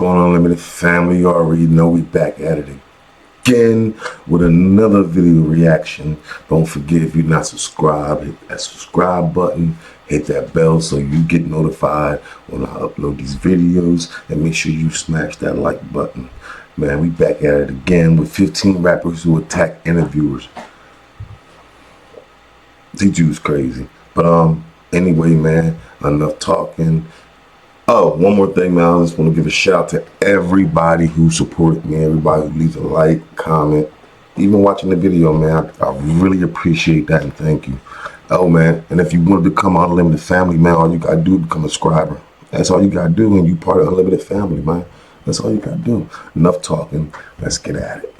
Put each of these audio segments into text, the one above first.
going on, Unlimited family? You already know we back at it again with another video reaction. Don't forget, if you're not subscribed, hit that subscribe button, hit that bell so you get notified when I upload these videos, and make sure you smash that like button. Man, we back at it again with 15 rappers who attack interviewers. These dudes crazy. But anyway, man, enough talking. Oh, one more thing, man. I just want to give a shout out to everybody who supported me, everybody who leaves a like, comment, even watching the video, man. I really appreciate that, and thank you. Oh, man, and if you want to become an Unlimited family, man, all you got to do is become a subscriber. That's all you got to do, and you part of Unlimited family, man. That's all you got to do. Enough talking. Let's get at it.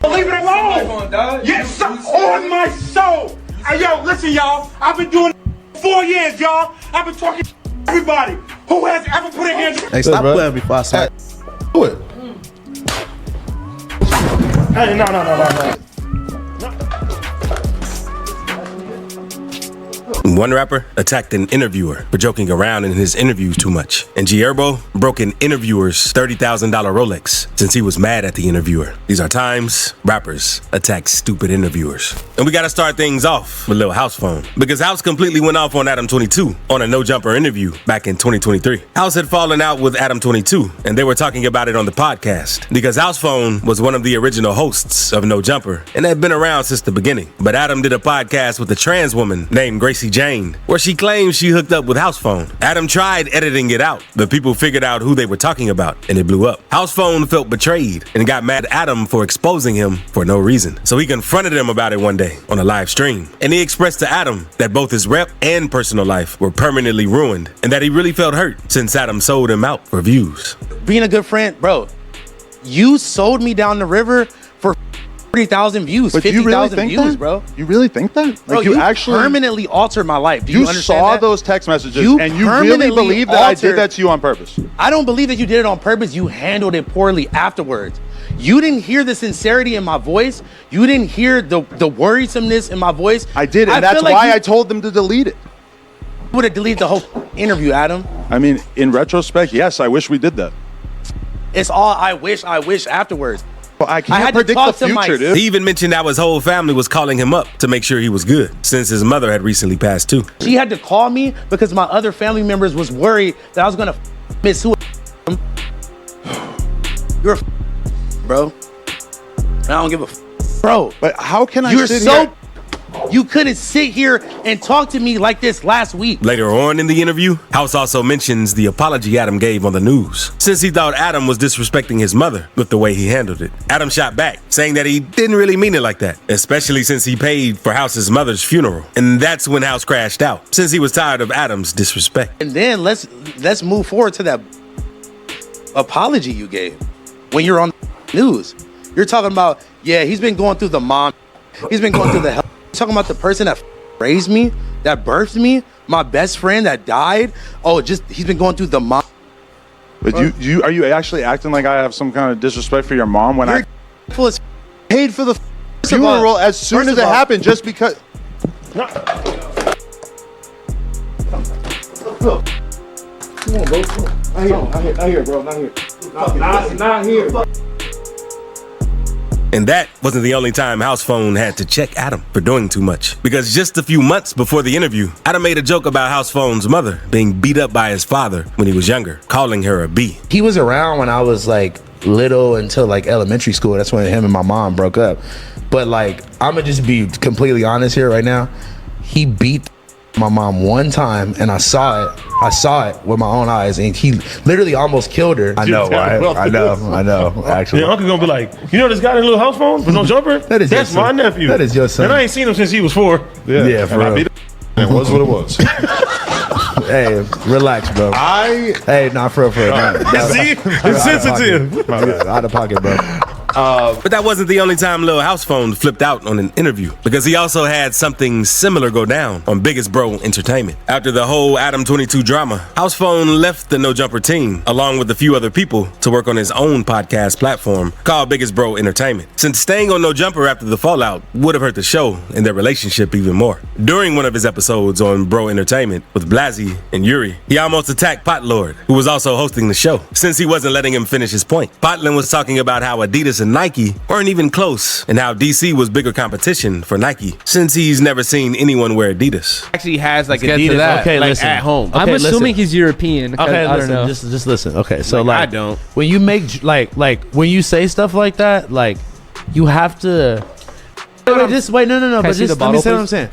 Leave it alone! Yes, on my soul! Hey, yo, listen, y'all. I've been doing 4 years, y'all. I've been talking to everybody who has ever put a hand. Hey, stop playing before I say Do it. Hey, no. One rapper attacked an interviewer for joking around in his interviews too much. And G Herbo broke an interviewer's $30,000 Rolex since he was mad at the interviewer. These are times rappers attack stupid interviewers. And we gotta start things off with Lil House Phone, because House completely went off on Adam 22 on a No Jumper interview back in 2023. House had fallen out with Adam 22, and they were talking about it on the podcast because House Phone was one of the original hosts of No Jumper and had been around since the beginning. But Adam did a podcast with a trans woman named Gracie Jane, where she claims she hooked up with House Phone. Adam tried editing it out, but people figured out who they were talking about, and it blew up. House Phone felt betrayed and got mad at Adam for exposing him for no reason. So he confronted him about it one day on a live stream, and he expressed to Adam that both his rep and personal life were permanently ruined, and that he really felt hurt since Adam sold him out for views. being a good friend, bro. You sold me down the river for 40,000 views, 50,000 views, bro. You really think that? Bro, Like you actually permanently altered my life. Do you understand saw that? those text messages and you really permanently believe that I did that to you on purpose? I don't believe that you did it on purpose. You handled it poorly afterwards. You didn't hear the sincerity in my voice. You didn't hear the worrisomeness in my voice. I did, and that's why I told them to delete it. Would have deleted the whole interview, Adam. I mean, in retrospect, yes, I wish we did that. It's all I wish afterwards. Well, I can't predict the future, dude. He even mentioned how his whole family was calling him up to make sure he was good, since his mother had recently passed too. She had to call me because my other family members was worried that I was gonna miss who. You're a bro. I don't give a bro. But how can I You're sit so here? You couldn't sit here and talk to me like this last week. Later on in the interview, House also mentions the apology Adam gave on the news, since he thought Adam was disrespecting his mother with the way he handled it. Adam shot back, saying that he didn't really mean it like that, especially since he paid for House's mother's funeral. And that's when House crashed out, since he was tired of Adam's disrespect. And then let's move forward to that apology you gave when you're on the news. You're talking about, yeah, he's been going through the mom. He's been going through the hell. Talking about the person that raised me, that birthed me, my best friend that died. Oh, just he's been going through the mom. But you are you actually acting like I have some kind of disrespect for your mom when I paid for the funeral as soon as it happened just because? No. Come on, bro. Not here, bro. Not here. Not here. And that wasn't the only time House Phone had to check Adam for doing too much. Because just a few months before the interview, Adam made a joke about House Phone's mother being beat up by his father when he was younger, calling her a B. He was around when I was like little until like elementary school. That's when him and my mom broke up. But like, I'ma just be completely honest here right now. He beat my mom one time, and I saw it with my own eyes, and he literally almost killed her. I know, right? I know. Actually, your uncle gonna be like, you know this guy in a little house phone with no jumper? That's my nephew. That is your son. And I ain't seen him since he was 4. Yeah, for real. It was what it was. Hey, relax, bro. Hey, not for real. See, it's sensitive. Out of pocket, bro. But that wasn't the only time Lil House Phone flipped out on an interview, because he also had something similar go down on Biggest Bro Entertainment. After the whole Adam 22 drama, House Phone left the No Jumper team, along with a few other people, to work on his own podcast platform called Biggest Bro Entertainment, since staying on No Jumper after the fallout would have hurt the show and their relationship even more. During one of his episodes on Bro Entertainment with Ballz and Yuri, he almost attacked Pot Lord, who was also hosting the show, since he wasn't letting him finish his point. Potland was talking about how Adidas and Nike weren't even close, and how DC was bigger competition for Nike, since he's never seen anyone wear Adidas. Actually has like Let's get to Adidas that. Okay, like listen. at home. Okay, I'm assuming listen. he's European. Okay, I listen. don't know. Just listen. Okay, so Like, I like, don't. when you make like when you say stuff like that, like you have to. Wait, just wait. No. Can I But see just the let me bottle, say what please? I'm saying.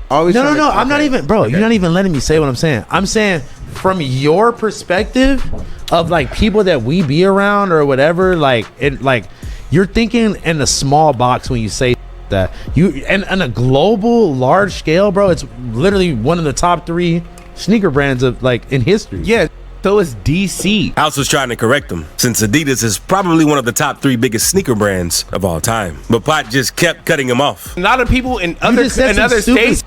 Always No. trying to- I'm not okay. even, bro. Okay. You're not even letting me say what I'm saying. I'm saying from your perspective of like people that we be around or whatever. Like it, like you're thinking in a small box when you say that. You and on a global, large scale, bro. It's literally one of the top 3 sneaker brands of like in history. Yeah, so is DC. House was trying to correct him, since Adidas is probably one of the top 3 biggest sneaker brands of all time. But Pot just kept cutting him off. A lot of people in other just said some other stupid- states.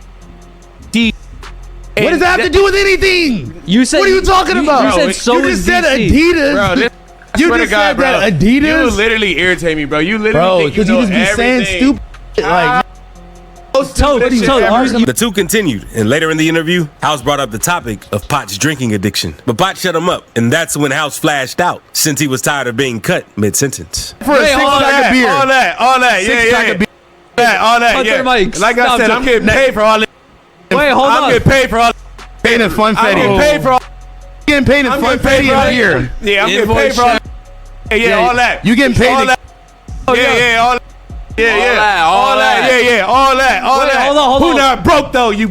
What does that have to do with anything? You said. What are you talking about? You Bro, said so you is just said DC. Adidas. Bro, this, I You swear just to God, said bro, that Adidas? You literally irritate me, bro. You literally Bro, think you because you know just be saying everything. stupid shit, like The two continued, and later in the interview, House brought up the topic of Pot's drinking addiction. But Pot shut him up, and that's when House flashed out, since he was tired of being cut mid-sentence. for a All six-pack of beer. all that, all that, Six-pack of beer. all that, Cut yeah. their mics. Like I Stop, said, I'm getting paid for all this. Wait, hold I'm on. getting paid for all. Paid in I'm funfetti. getting paid for all. Getting paid in I'm getting funfetti paid for all. and beer. Yeah, I'm getting paid for all. Yeah, all that. You getting paid all to- that. Yeah, all that. Yeah, all that. Yeah, all that. All Wait, that. hold on. Who not broke though? You.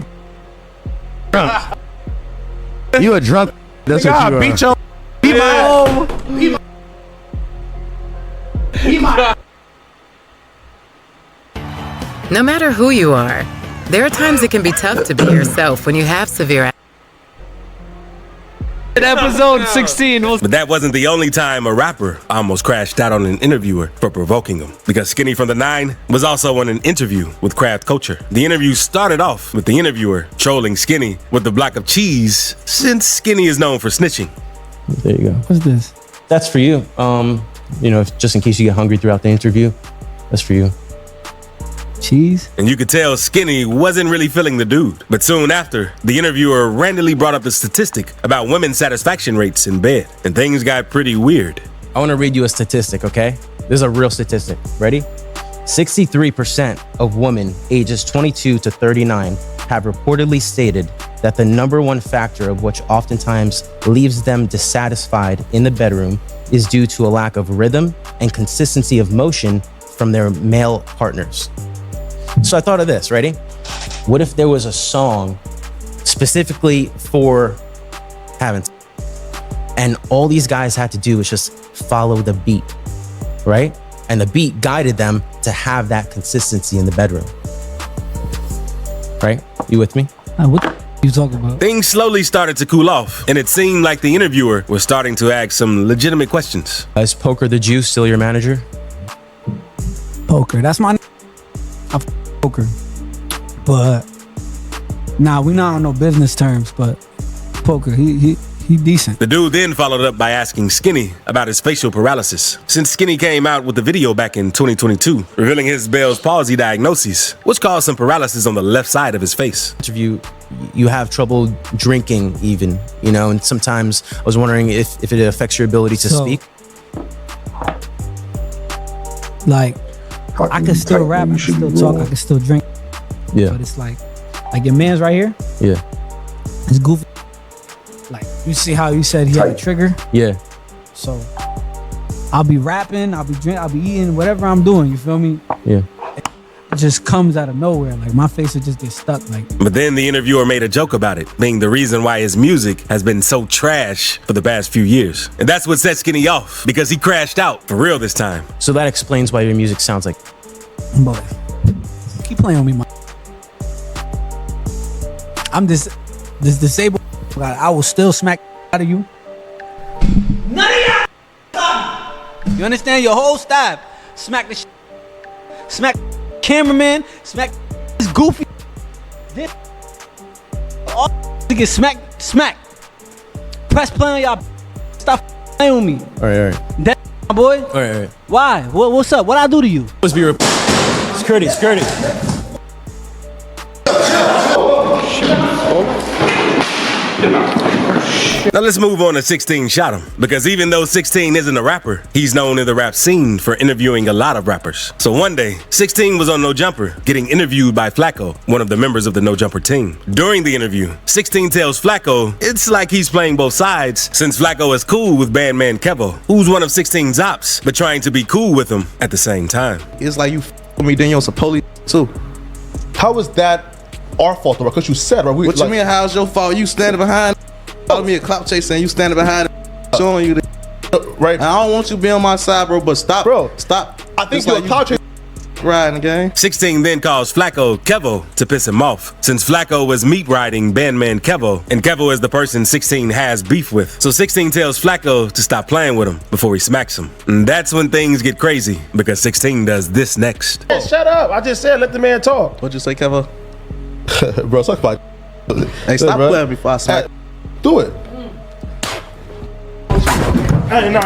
You a drunk. That's what God, you are. beat your. No matter who you are, there are times it can be tough to be yourself when you have severe. Episode 16. But that wasn't the only time a rapper almost crashed out on an interviewer for provoking him, because Skinny from the 9 was also on an interview with Craft Culture. The interview started off with the interviewer trolling Skinny with the block of cheese, since Skinny is known for snitching. There you go. What's this? That's for you. Just in case you get hungry throughout the interview, that's for you. Cheese? And you could tell Skinny wasn't really feeling the dude. But soon after, the interviewer randomly brought up the statistic about women's satisfaction rates in bed, and things got pretty weird. I want to read you a statistic, okay? This is a real statistic. Ready? 63% of women ages 22 to 39 have reportedly stated that the number one factor of which oftentimes leaves them dissatisfied in the bedroom is due to a lack of rhythm and consistency of motion from their male partners. So I thought of this, ready? What if there was a song specifically for having sex, and all these guys had to do was just follow the beat, right? And the beat guided them to have that consistency in the bedroom. Right? You with me? What the you talking about? Things slowly started to cool off, and it seemed like the interviewer was starting to ask some legitimate questions. Is Poker the Jew still your manager? Poker. That's my Poker. But nah, we not on no business terms, but Poker, he decent. The dude then followed up by asking Skinny about his facial paralysis, since Skinny came out with the video back in 2022, revealing his Bell's palsy diagnosis, which caused some paralysis on the left side of his face. Interview, you have trouble drinking even, and sometimes I was wondering if it affects your ability to speak. Like, I can still rap, I can still talk, I can still drink. Yeah. But it's like your man's right here. Yeah. It's goofy. Like, you see how you said he had a trigger? Yeah. So I'll be rapping, I'll be drinking, I'll be eating, whatever I'm doing, you feel me? Yeah. It just comes out of nowhere. Like, my face will just get stuck. Like, But then the interviewer made a joke about it, being the reason why his music has been so trash for the past few years. And that's what set Skinny off, because he crashed out for real this time. So that explains why your music sounds like. boy, keep playing with me, man. I'm this disabled. I will still smack out of you. None of y'all. You understand? Your whole staff smack the smack cameraman, smack this goofy. This all to get smack. Press play on y'all. Stop playing with me. All right. That my boy. All right. Why? What's up? What I do to you? Must be security. Now let's move on to 16 Shot 'em, because even though 16 isn't a rapper, he's known in the rap scene for interviewing a lot of rappers. So one day, 16 was on No Jumper getting interviewed by Flacco, one of the members of the No Jumper team. During the interview, 16 tells Flacco it's like he's playing both sides, since Flacco is cool with Bandman Kevo, who's one of 16's ops, but trying to be cool with him at the same time. It's like you with me, then you're some police too. How is that our fault, though? Because you said, right? What you mean, how's your fault? You standing behind calling me a clout chaser and you standing behind showing you the right. I don't want you to be on my side, bro, but stop. I think you're a clout chaser. Riding the game. 16 then calls Flacco Kevo to piss him off, since Flacco was meat riding Bandman Kevo, and Kevo is the person 16 has beef with. So 16 tells Flacco to stop playing with him before he smacks him. And that's when things get crazy, because 16 does this next. Hey, shut up. I just said let the man talk. What'd you say, Kevo? Bro, suck my. Hey, stop playing before I smack. Do it. Hey, no.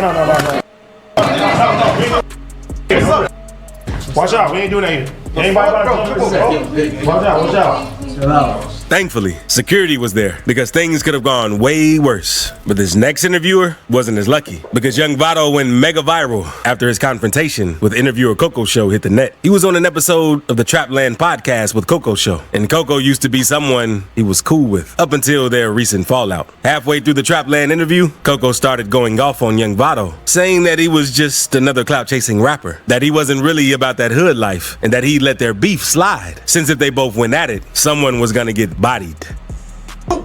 Watch out, we ain't doing that here. Anybody watch out. Thankfully, security was there, because things could have gone way worse. But this next interviewer wasn't as lucky, because Young Vado went mega viral after his confrontation with interviewer Coco Show hit the net. He was on an episode of the Trapland podcast with Coco Show, and Coco used to be someone he was cool with, up until their recent fallout. Halfway through the Trapland interview, Coco started going off on Young Vado, saying that he was just another clout-chasing rapper, that he wasn't really about that hood life, and that he'd let their beef slide, since if they both went at it, someone was gonna get bodied.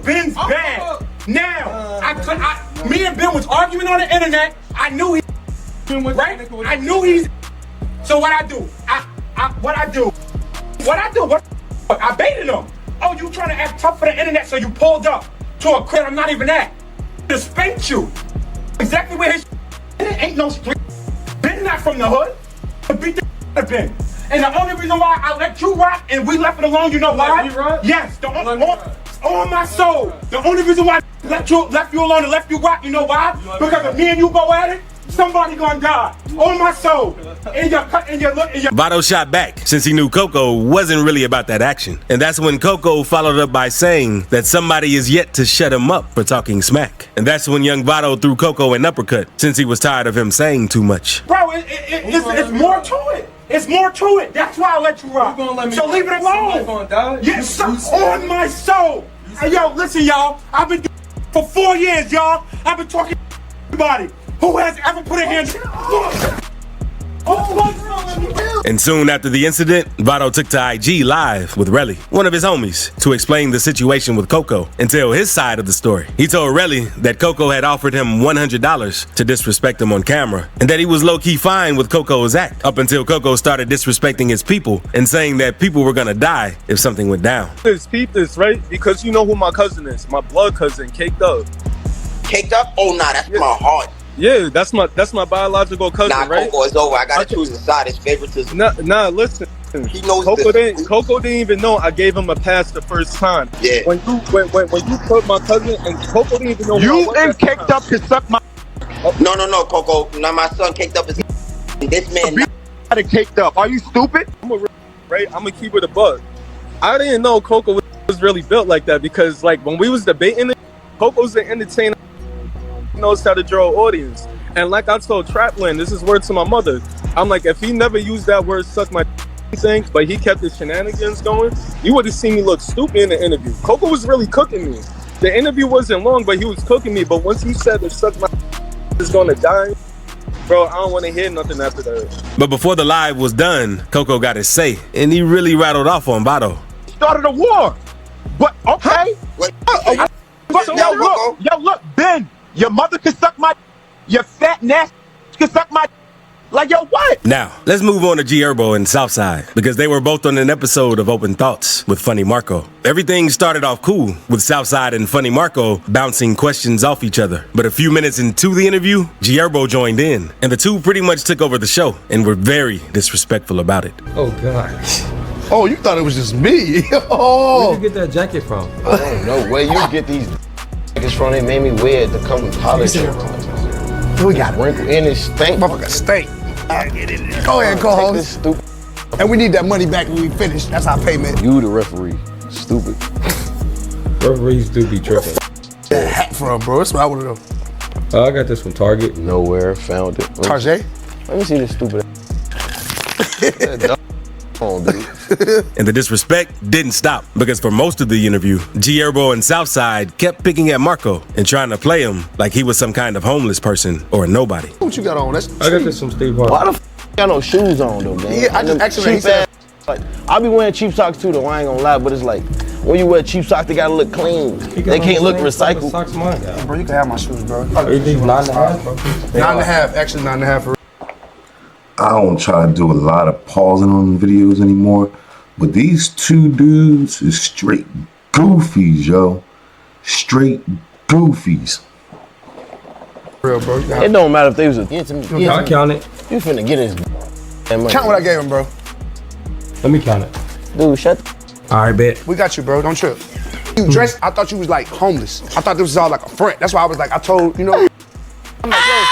Ben's bad. Now, me and Ben was arguing on the internet. I knew he right? I knew he's. So what I do? I baited him. Oh, you trying to act tough for the internet, so you pulled up to a crib I'm not even at. To spank you. Exactly where his ain't no street. Ben not from the hood. To beat the Ben. And the only reason why I let you rock and we left it alone, you know why? Yes, on my soul. The only reason why I left you alone and left you rock, you know why? Because if me and you go at it, somebody gonna die. On my soul. Vado shot back, since he knew Coco wasn't really about that action. And that's when Coco followed up by saying that somebody is yet to shut him up for talking smack. And that's when Young Vado threw Coco an uppercut, since he was tired of him saying too much. Bro, it's more to it. It's more to it. That's why I let you rock. So leave it alone. Yes, on my soul. Hey, yo, listen, y'all. I've been doing for 4 years, y'all. I've been talking to everybody who has ever put a hand. And soon after the incident, Vado took to IG Live with Relly, one of his homies, to explain the situation with Coco and tell his side of the story. He told Relly that Coco had offered him $100 to disrespect him on camera, and that he was low-key fine with Coco's act, up until Coco started disrespecting his people and saying that people were gonna die if something went down. Peep this, right? Because you know who my cousin is, my blood cousin, Caked Up. Caked Up? Oh, nah, that's my heart. Yeah, that's my biological cousin, right? Coco, it's over. I gotta choose a side. It's favoritism. Nah, listen. He knows Coco didn't even know I gave him a pass the first time. Yeah. When you put my cousin and Coco didn't even know you and Caked Up to suck my. No, Coco. Now my son Caked Up is. This man. Not Caked Up. Are you stupid? I'm gonna keep it a bug. I didn't know Coco was really built like that, because like when we was debating it, Coco's an entertainer. Knows how to draw audience, and like I told Trapland, this is word to my mother. I'm like, if he never used that word "suck my" thing, but he kept his shenanigans going, you would have seen me look stupid in the interview. Coco was really cooking me. The interview wasn't long, but he was cooking me. But once he said that "suck my" is gonna die, bro, I don't want to hear nothing after that. But before the live was done, Coco got his say, and he really rattled off on Vado. Started a war, but okay. Yo, look, Ben. Your mother can suck my. Your fat nasty can suck my. Like, yo, what? Now, let's move on to G Herbo and Southside, because they were both on an episode of Open Thoughts with Funny Marco. Everything started off cool, with Southside and Funny Marco bouncing questions off each other. But a few minutes into the interview, G Herbo joined in, and the two pretty much took over the show and were very disrespectful about it. Oh, God. Oh, you thought it was just me? Oh. Where'd you get that jacket from? I don't know where you get these jackets from. They made me wear it to come to college. We got it. Wrinkle in it stink. Motherfucker stink. Go ahead, co-host. Stupid. And we need that money back when we finish. That's our payment. You the referee. Stupid. Referees do be tripping. That hat from, bro. That's what I want to know. I got this from Target. Nowhere. Found it. Target? Let me see this stupid on, dude. And the disrespect didn't stop, because for most of the interview, G Herbo and Southside kept picking at Marco and trying to play him like he was some kind of homeless person or a nobody. What you got on? That's I got this from Steve Harvey. Why the f got no shoes on though, man? Yeah, I just actually cheap ass, like, I be wearing cheap socks too though, I ain't gonna lie, but it's like when you wear cheap socks, they gotta look clean. They can't look recycled. Socks mine got. Bro, you can have my shoes, bro. Everything's 9.5, bro. 9.5, actually 9.5 for I don't try to do a lot of pausing on videos anymore, but these two dudes is straight goofies, yo. Straight goofies. real, bro. It don't matter if they was a I count it. You finna get his money. Count what I gave him, bro. Let me count it. Dude, shut All right, bet. We got you, bro. Don't trip. You dressed, I thought you was like homeless. I thought this was all like a front. That's why I was like, I told, you know, I'm like, yo,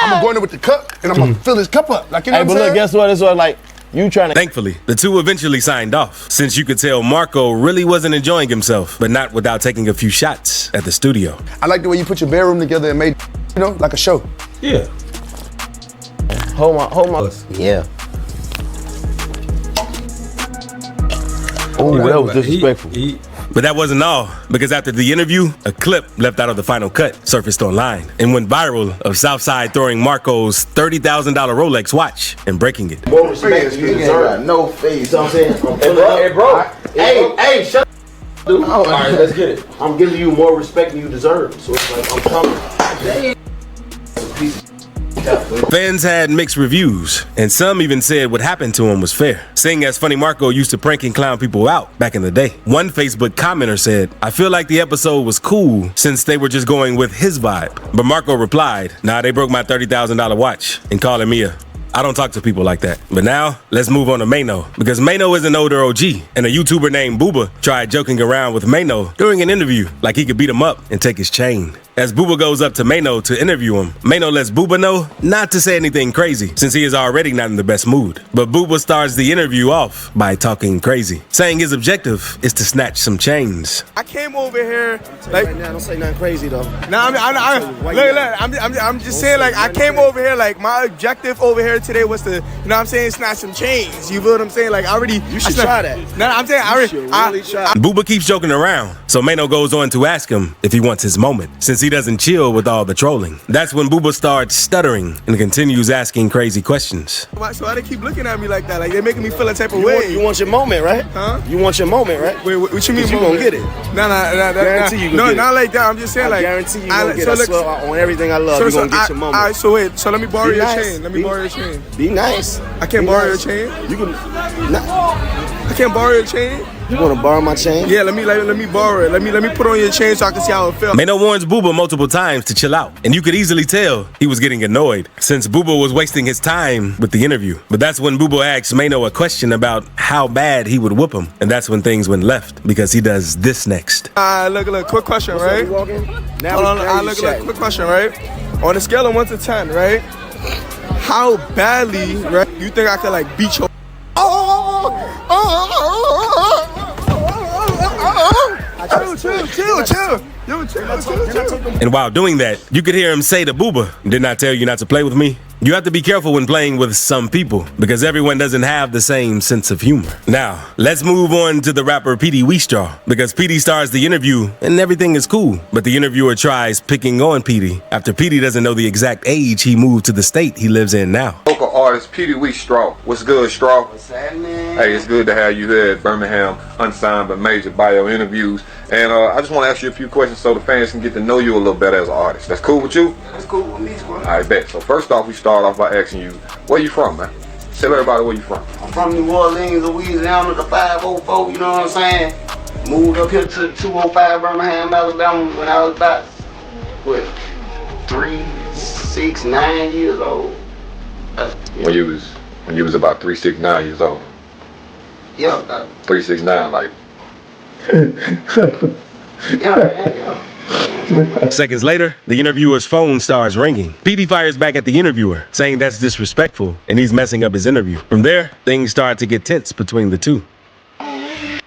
I'm gonna go in there with the cup and I'm gonna fill his cup up. Like, you know what I'm but saying? look, guess what? It's what, like, you trying to. Thankfully, the two eventually signed off, since you could tell Marco really wasn't enjoying himself, but not without taking a few shots at the studio. I like the way you put your bedroom together and made, you know, like a show. Yeah. Hold my. Yeah. Oh, that was disrespectful. But that wasn't all, because after the interview, a clip left out of the final cut surfaced online and went viral of Southside throwing Marco's $30,000 Rolex watch and breaking it. More respect you deserve. No face. You know what I'm saying? Hey, bro. Hey, shut up. Dude. All right, let's get it. I'm giving you more respect than you deserve. So it's like, I'm coming. Fans had mixed reviews, and some even said what happened to him was fair, seeing as Funny Marco used to prank and clown people out back in the day. One Facebook commenter said, "I feel like the episode was cool since they were just going with his vibe." But Marco replied, "Nah, they broke my $30,000 watch," and calling me I don't talk to people like that. But now, let's move on to Mano, because Mano is an older OG, and a YouTuber named Booba tried joking around with Mano during an interview like he could beat him up and take his chain. As Booba goes up to Mano to interview him, Mano lets Booba know not to say anything crazy, since he is already not in the best mood. But Booba starts the interview off by talking crazy, saying his objective is to snatch some chains. I came over here like right now, don't say nothing crazy though. Nah, I'm just saying, like, I came over here, like, my objective over here today was to, you know what I'm saying, snatch some chains. You feel what I'm saying? Like, I already. You should try that. Nah, I'm saying, I already. Booba keeps joking around, so Mano goes on to ask him if he wants his moment, since he doesn't chill with all the trolling. That's when Booba starts stuttering and continues asking crazy questions. So why they keep looking at me like that? Like, they're making me feel a type of way. You want your moment, right? Huh? You want your moment, right? Wait, what you mean? You gonna get it? Nah. Guarantee you gonna no, get it. not like that. I'm just saying, I like, guarantee you gonna get it. I swear on everything I love, you gonna get your moment. All right, so wait. So let me borrow Be your nice. chain. Let me borrow your chain. Be nice. I can't borrow your chain. You can. I can't borrow your chain. You wanna borrow my chain? Yeah, let me borrow it. Let me put on your chain so I can see how it feels. Mano warns Booba multiple times to chill out, and you could easily tell he was getting annoyed since Booba was wasting his time with the interview. But that's when Booba asks Mano a question about how bad he would whoop him, and that's when things went left, because he does this next. Look, quick question, right? Hold on, look, quick question, right? On a scale of 1 to 10, right? How badly, right, you think I could, like, beat your chill. And while doing that, you could hear him say to Booba, "Didn't I tell you not to play with me?" You have to be careful when playing with some people, because everyone doesn't have the same sense of humor. Now, let's move on to the rapper Petey Weestraw, because Petey starts the interview and everything is cool, but the interviewer tries picking on Petey after Petey doesn't know the exact age he moved to the state he lives in now. Local artist Petey Weestraw. What's good, Straw? What's happening? Hey, it's good to have you here at Birmingham Unsigned but Major Bio Interviews. And I just want to ask you a few questions so the fans can get to know you a little better as an artist. That's cool with you? That's cool with me, squad. I bet. So first off, we start start off by asking you, where you from, man? Tell everybody where you from. I'm from New Orleans, Louisiana, the 504, you know what I'm saying? Moved up here to 205 Birmingham, Alabama when I was about, 3, 6, 9 years old. When you was about 3, 6, 9 years old. Yeah. 3, 6, 9, like. Seconds later, the interviewer's phone starts ringing. Petey fires back at the interviewer, saying that's disrespectful and he's messing up his interview. From there, things start to get tense between the two. They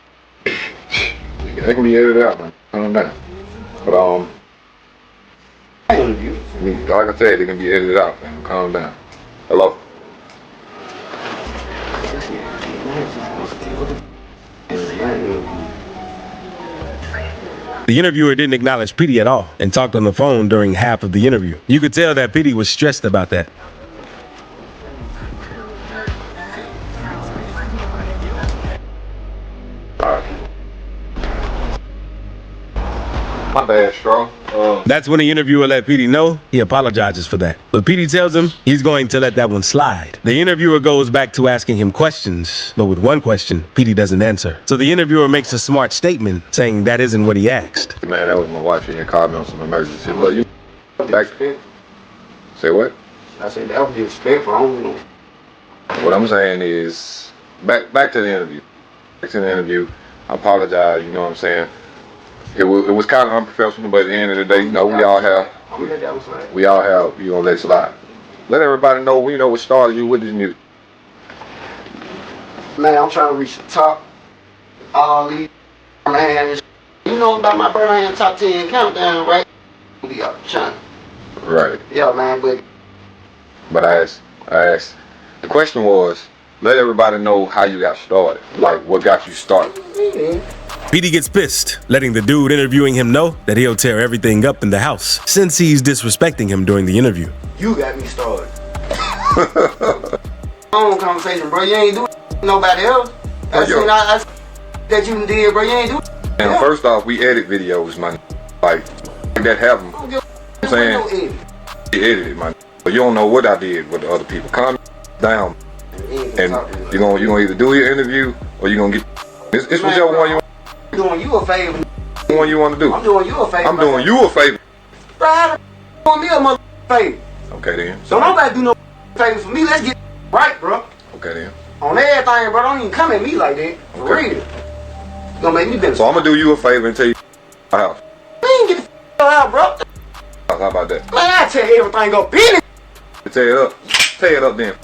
can be edited out, man. Calm down. But like I said, they can be edited out, man. Calm down. Hello. The interviewer didn't acknowledge Petey at all and talked on the phone during half of the interview. You could tell that Petey was stressed about that. My bad, Straw. That's when the interviewer let Petey know he apologizes for that. But Petey tells him he's going to let that one slide. The interviewer goes back to asking him questions, but with one question, Petey doesn't answer. So the interviewer makes a smart statement saying that isn't what he asked. Man, that was my wife. She had called me on some emergency. But you back. Say what? I said that was disrespectful. I don't know. What I'm saying is, back to the interview. Back to the interview. I apologize. You know what I'm saying? It was kind of unprofessional, but at the end of the day, you know, we all have, you gonna let it slide. Let everybody know, you know, what started you with this music. Man, I'm trying to reach the top. All these Birmingham, you know about my Birmingham top 10 countdown, right? We are trying. Right. Yeah, man, but I asked, the question was, let everybody know how you got started, like what got you started. Petey gets pissed, letting the dude interviewing him know that he'll tear everything up in the house since he's disrespecting him during the interview. You got me started. Phone conversation, bro. You ain't doing nobody else. I that you did, bro. You ain't doing. And first off, we edit videos, man. Like that happen. I'm saying he edited, man. But you don't know what I did with the other people. Calm down. And you're gonna either do your interview or you're gonna get. It's whichever one you want. I'm doing you a favor. The one you want to do. I'm doing you a favor. I'm doing you a favor. Bro, how the doing me a mother favor? Okay then. So nobody do no favors for me. Let's get right, bro. Okay then. On everything, bro. Don't even come at me like that. For real. You gonna make me better. So I'm gonna do you a favor and tell you my house. We ain't get the out, bro. How about that? Man, I tell you everything go business. Tear it up then.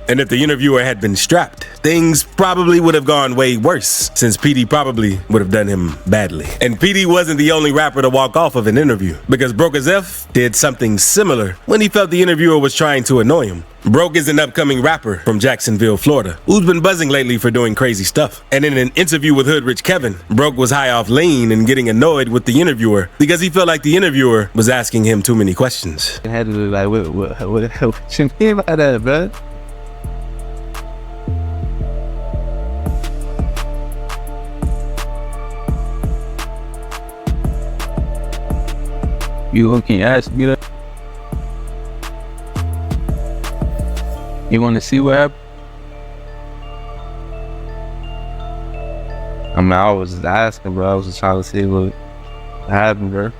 And if the interviewer had been strapped, things probably would have gone way worse, since Petey probably would have done him badly. And Petey wasn't the only rapper to walk off of an interview, because Broke as F did something similar when he felt the interviewer was trying to annoy him. Broke is an upcoming rapper from Jacksonville, Florida, who's been buzzing lately for doing crazy stuff. And in an interview with Hood Rich Kevin, Broke was high off lean and getting annoyed with the interviewer because he felt like the interviewer was asking him too many questions. I had to do like, what the hell you mean by that, bro? You can ask me that? You want to see what happened? I mean, I was just asking, bro. I was just trying to see what happened, bro.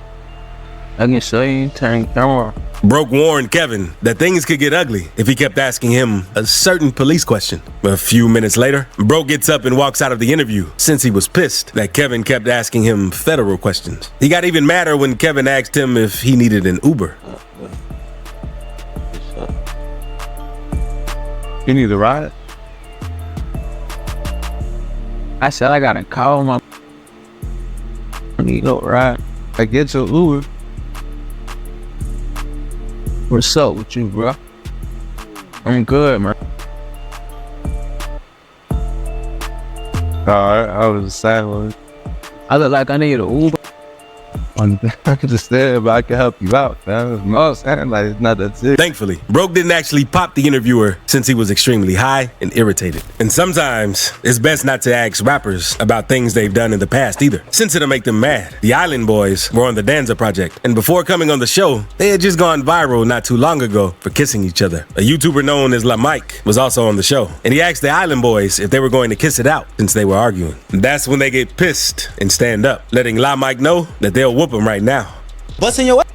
I can show you. Turn camera. Broke warned Kevin that things could get ugly if he kept asking him a certain police question. A few minutes later, Broke gets up and walks out of the interview since he was pissed that Kevin kept asking him federal questions. He got even madder when Kevin asked him if he needed an Uber. You need a ride? I said I gotta call my. I need no ride. I get your Uber. What's up with you, bro? I'm good, man. Alright, I was silent. I look like I need an Uber. I can understand, but I can help you out, man. You know what I'm saying? Like, it's not that serious. Thankfully, Broke didn't actually pop the interviewer since he was extremely high and irritated. And sometimes, it's best not to ask rappers about things they've done in the past either, since it'll make them mad. The Island Boys were on the Danza Project, and before coming on the show, they had just gone viral not too long ago for kissing each other. A YouTuber known as La Mike was also on the show, and he asked the Island Boys if they were going to kiss it out since they were arguing. And that's when they get pissed and stand up, letting La Mike know that they'll whoop him right now. Busting your ass.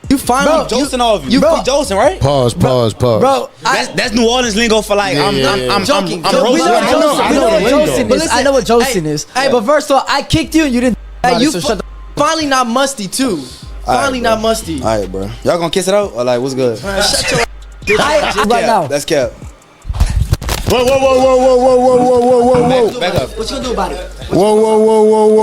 You finally Josing all of you. You free Josing, right? Pause. Bro, that's New Orleans lingo for like, I'm joking. I know what Josing is. Hey, but first of all, I kicked you and you didn't. You finally not musty too. Finally not musty. All right, bro. Y'all gonna kiss it out or like what's good? Man, shut your right now. That's cap. Whoa. Back up. What you gonna do about it? Whoa.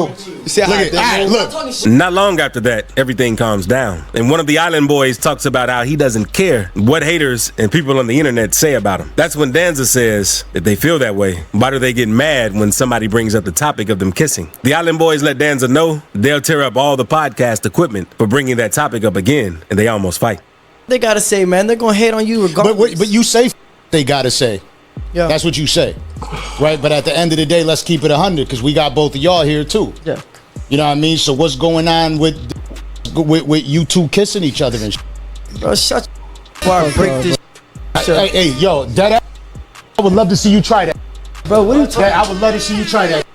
You see how Look at look. Not long after that, everything calms down, and one of the Island Boys talks about how he doesn't care what haters and people on the internet say about him. That's when Danza says that they feel that way. Why do they get mad when somebody brings up the topic of them kissing? The Island Boys let Danza know they'll tear up all the podcast equipment for bringing that topic up again, and they almost fight. They gotta say, man, they're gonna hate on you regardless. But you say they gotta say. Yeah. That's what you say, right? But at the end of the day, let's keep it 100 because we got both of y'all here too. Yeah. You know what I mean? So what's going on with you two kissing each other and Bro, shut before I break this. Hey, yo, that I would love to see you try that. Bro, what are you talking about? I would love to see you try that.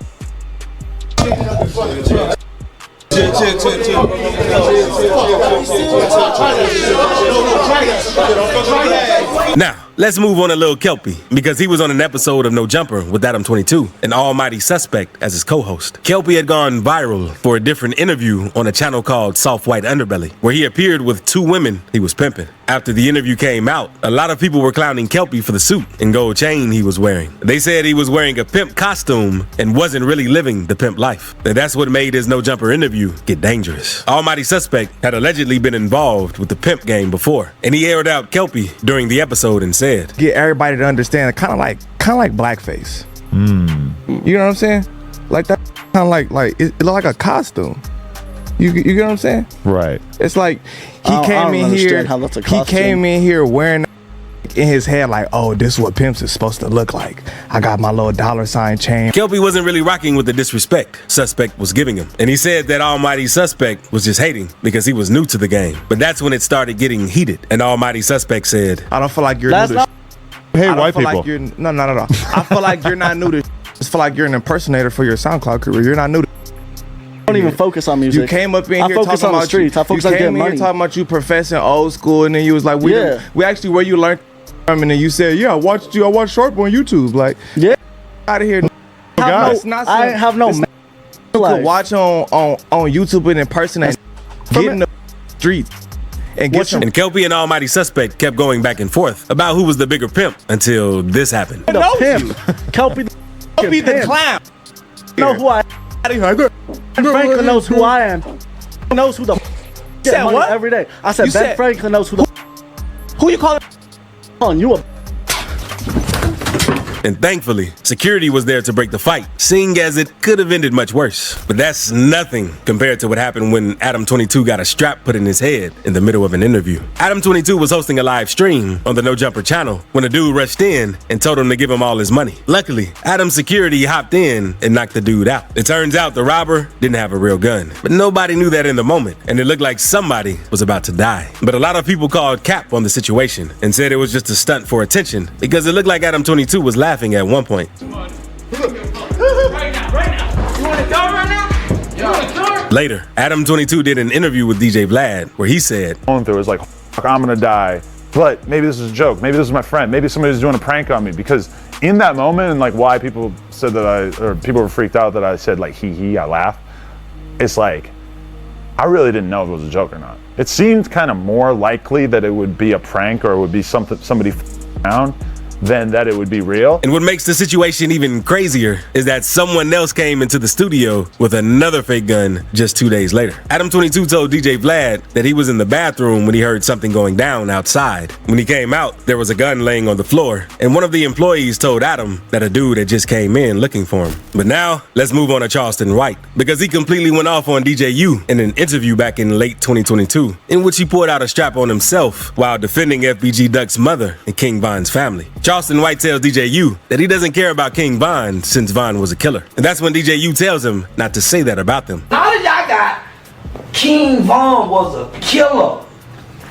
Now, let's move on to Lil Kelpie, because he was on an episode of No Jumper with Adam 22, an almighty suspect as his co-host. Kelpie had gone viral for a different interview on a channel called Soft White Underbelly, where he appeared with 2 women he was pimping. After the interview came out, a lot of people were clowning Kelpie for the suit and gold chain he was wearing. They said he was wearing a pimp costume and wasn't really living the pimp life. And that's what made his No Jumper interview get dangerous. Almighty Suspect had allegedly been involved with the pimp game before, and he aired out Kelpie during the episode and said, Get everybody to understand, kind of like blackface. You know what I'm saying? Like that, kind of like it look like a costume. You get what I'm saying? Right. It's like he came in here wearing in his head like, oh, this is what pimps is supposed to look like. I got my little $sign chain. Kelpie wasn't really rocking with the disrespect Suspect was giving him, and he said that Almighty Suspect was just hating because he was new to the game. But that's when it started getting heated, and Almighty Suspect said, I don't feel like you're new to Hey, I don't white feel people. like you're no. I feel like you're not new to I just feel like you're an impersonator for your SoundCloud career. You're not new to I don't even focus on music. You came up in here focus talking on about the streets. I focus you on came getting in here money. talking about you professing old school, and then you was like, we actually where you learned from, and then you said, yeah, I watched Sharp on YouTube. Like, yeah, out of here. I have no. You could watch on YouTube and impersonate, get in the streets. And Kelpie and Almighty Suspect kept going back and forth about who was the bigger pimp until this happened. Kelpie the clown. You know who I am. Franklin knows who I am. He knows who the said money what? every day. I said You Ben said- Franklin knows who the Who you calling? you a And thankfully, security was there to break the fight, seeing as it could have ended much worse. But that's nothing compared to what happened when Adam 22 got a strap put in his head in the middle of an interview. Adam 22 was hosting a live stream on the No Jumper channel when a dude rushed in and told him to give him all his money. Luckily, Adam's security hopped in and knocked the dude out. It turns out the robber didn't have a real gun, but nobody knew that in the moment, and it looked like somebody was about to die. But a lot of people called cap on the situation and said it was just a stunt for attention because it looked like Adam 22 was laughing at one point. Later, Adam 22 did an interview with DJ Vlad where he said, Going through, it was like, fuck, I'm gonna die. But maybe this is a joke. Maybe this is my friend. Maybe somebody's doing a prank on me. Because in that moment, and like why people said that or people were freaked out that I said like he, I laugh. It's like, I really didn't know if it was a joke or not. It seemed kind of more likely that it would be a prank or it would be somebody around than that it would be real. And what makes the situation even crazier is that someone else came into the studio with another fake gun just 2 days later. Adam22 told DJ Vlad that he was in the bathroom when he heard something going down outside. When he came out, there was a gun laying on the floor, and one of the employees told Adam that a dude had just came in looking for him. But now, let's move on to Charleston White, because he completely went off on DJU in an interview back in late 2022, in which he poured out a strap on himself while defending FBG Duck's mother and King Von's family. Charleston White tells DJU that he doesn't care about King Von since Von was a killer. And that's when DJU tells him not to say that about them. Now that y'all got King Von was a killer.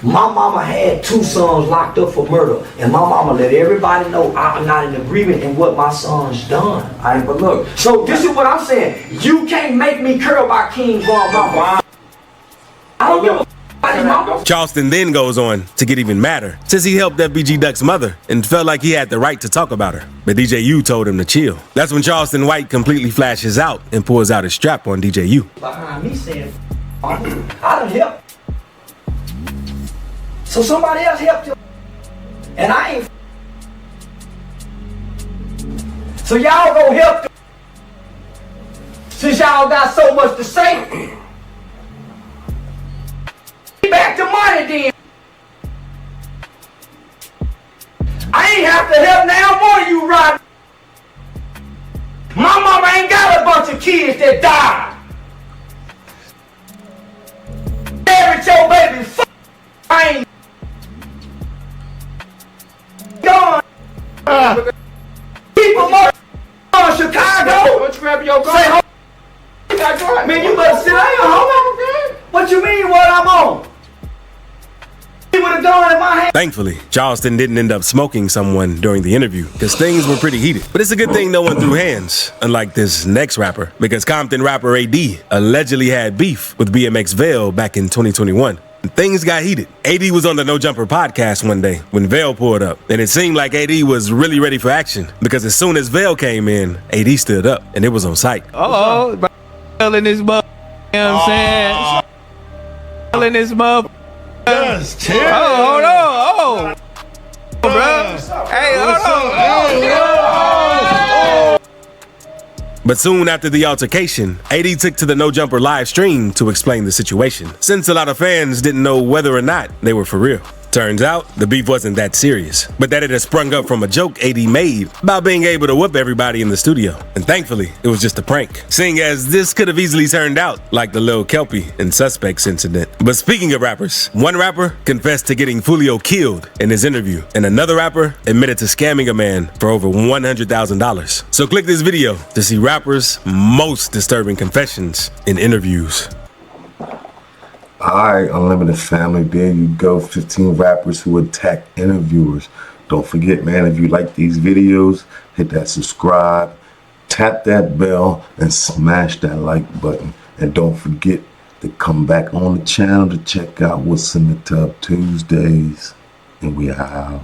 My mama had 2 sons locked up for murder, and my mama let everybody know I'm not in agreement in what my son's done. All right, but look, so this is what I'm saying. You can't make me care about King Von, mama. I don't give a Charleston then goes on to get even madder since he helped FBG Duck's mother and felt like he had the right to talk about her. But DJU told him to chill. That's when Charleston White completely flashes out and pulls out his strap on DJU. Behind me saying, I done helped. So somebody else helped you. And I ain't. So y'all gonna help them. Since y'all got so much to say. Back to money then. I ain't have to help now more you right. My mama ain't got a bunch of kids that died. Married your baby. I ain't gone. People more on Chicago. Don't you grab your gun? Say, man, you better sit down, homie. What you mean what I'm on? Thankfully, Charleston didn't end up smoking someone during the interview because things were pretty heated. But it's a good thing no one threw hands, unlike this next rapper, because Compton rapper AD allegedly had beef with BMX Vail back in 2021. And things got heated. AD was on the No Jumper podcast one day when Vail pulled up, and it seemed like AD was really ready for action because as soon as Vail came in, AD stood up, and it was on sight. Oh, in this mother, you know what I'm saying? In this mother. Yes, chill. Oh, hold on. Oh, bro. Hey, hold on. But soon after the altercation, AD took to the No Jumper live stream to explain the situation, since a lot of fans didn't know whether or not they were for real. Turns out, the beef wasn't that serious, but that it had sprung up from a joke AD made about being able to whoop everybody in the studio. And thankfully, it was just a prank, seeing as this could have easily turned out like the Lil Kelpie and Suspects incident. But speaking of rappers, one rapper confessed to getting Fulio killed in his interview, and another rapper admitted to scamming a man for over $100,000. So click this video to see rappers' most disturbing confessions in interviews. Alright, Unlimited family, there you go. 15 rappers who attack interviewers. Don't forget, man, if you like these videos, hit that subscribe, tap that bell, and smash that like button. And don't forget to come back on the channel to check out what's in the Tub Tuesdays. And we are out.